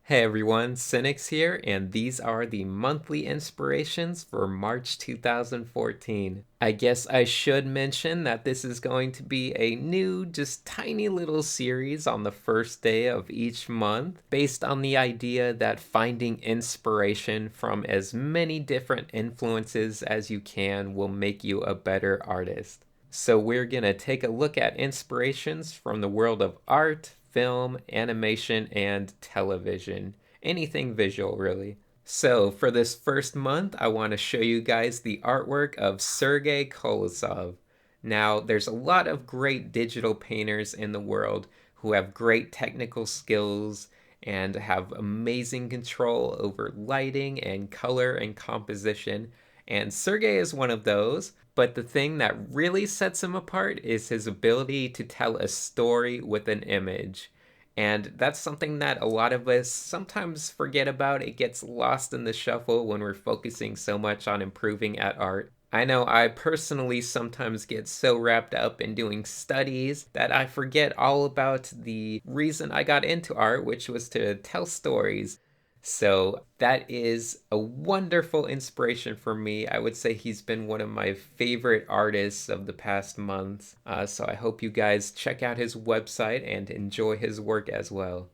Hey everyone, Cynics here, and these are the monthly inspirations for March 2014. I guess I should mention that this is going to be a new, just tiny little series on the first day of each month, based on the idea that finding inspiration from as many different influences as you can will make you a better artist. So, we're going to take a look at inspirations from the world of art, film, animation, and television. Anything visual, really. So, for this first month, I want to show you guys the artwork of Sergey KOLESEV. Now, there's a lot of great digital painters in the world who have great technical skills and have amazing control over lighting and color and composition. And Sergey is one of those. But the thing that really sets him apart is his ability to tell a story with an image. And that's something that a lot of us sometimes forget about. It gets lost in the shuffle when we're focusing so much on improving at art. I know I personally sometimes get so wrapped up in doing studies that I forget all about the reason I got into art, which was to tell stories. So that is a wonderful inspiration for me. I would say he's been one of my favorite artists of the past months. So I hope you guys check out his website and enjoy his work as well.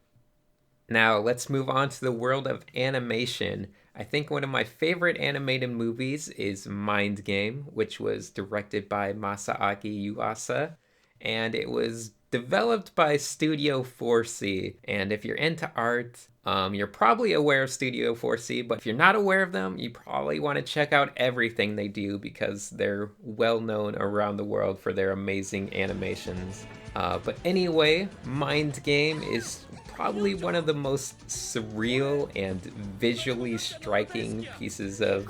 Now let's move on to the world of animation. I think one of my favorite animated movies is Mind Game, which was directed by Masaaki Yuasa, and it was developed by Studio 4C. And if you're into art, you're probably aware of Studio 4C, but if you're not aware of them, you probably want to check out everything they do because they're well known around the world for their amazing animations. But anyway, Mind Game is probably one of the most surreal and visually striking pieces of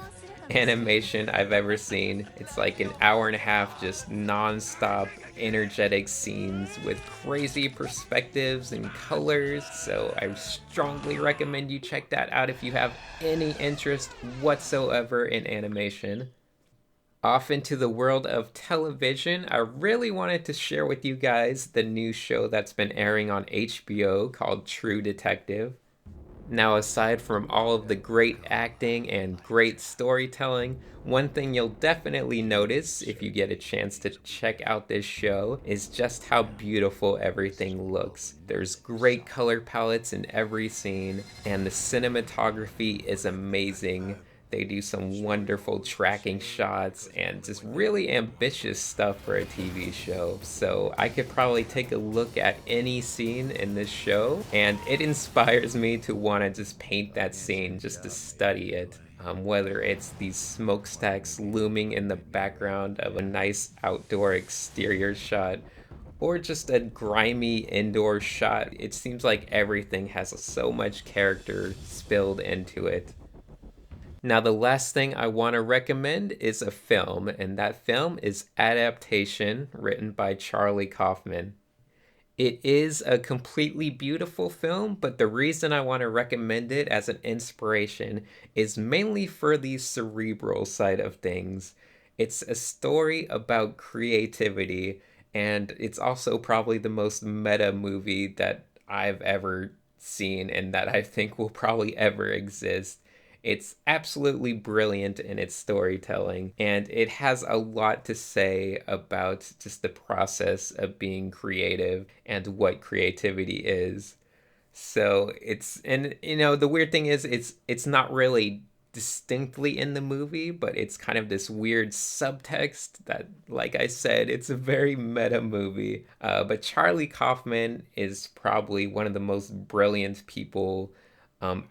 animation I've ever seen. It's like an hour and a half just non-stop energetic scenes with crazy perspectives and colors. So I strongly recommend you check that out if you have any interest whatsoever in animation. Off into the world of television, I really wanted to share with you guys the new show that's been airing on HBO called True Detective. Now, aside from all of the great acting and great storytelling, one thing you'll definitely notice if you get a chance to check out this show is just how beautiful everything looks. There's great color palettes in every scene, and the cinematography is amazing. They do some wonderful tracking shots and just really ambitious stuff for a TV show. So I could probably take a look at any scene in this show, and it inspires me to want to just paint that scene, just to study it. Whether it's these smokestacks looming in the background of a nice outdoor exterior shot, or just a grimy indoor shot, it seems like everything has so much character spilled into it. Now, the last thing I want to recommend is a film, and that film is Adaptation, written by Charlie Kaufman. It is a completely beautiful film, but the reason I want to recommend it as an inspiration is mainly for the cerebral side of things. It's a story about creativity, and it's also probably the most meta movie that I've ever seen and that I think will probably ever exist. It's absolutely brilliant in its storytelling, and it has a lot to say about just the process of being creative and what creativity is. So and the weird thing is it's not really distinctly in the movie, but it's kind of this weird subtext that, like I said, it's a very meta movie. But Charlie Kaufman is probably one of the most brilliant people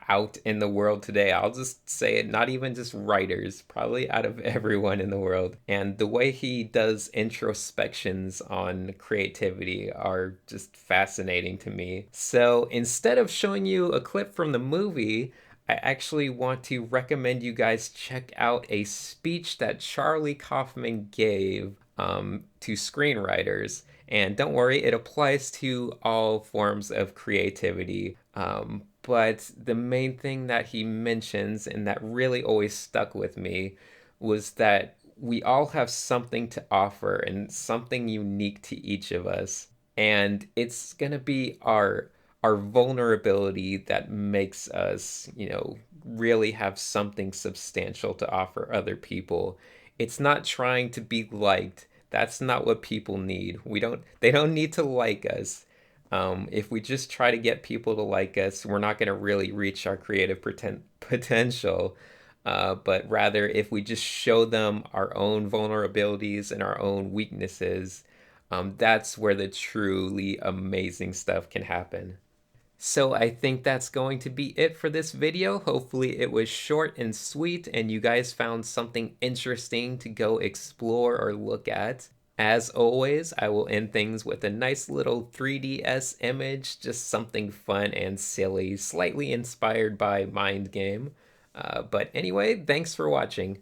out in the world today. I'll just say it, not even just writers, probably out of everyone in the world. And the way he does introspections on creativity are just fascinating to me. So instead of showing you a clip from the movie, I actually want to recommend you guys check out a speech that Charlie Kaufman gave to screenwriters. And don't worry, it applies to all forms of creativity. But the main thing that he mentions and that really always stuck with me was that we all have something to offer and something unique to each of us. And it's going to be art. our vulnerability that makes us, really have something substantial to offer other people. It's not trying to be liked. That's not what people need. They don't need to like us. If we just try to get people to like us, we're not going to really reach our creative potential. But rather, if we just show them our own vulnerabilities and our own weaknesses, that's where the truly amazing stuff can happen. So I think that's going to be it for this video. Hopefully it was short and sweet and you guys found something interesting to go explore or look at. As always, I will end things with a nice little 3DS image, just something fun and silly, slightly inspired by Mind Game. But anyway, thanks for watching.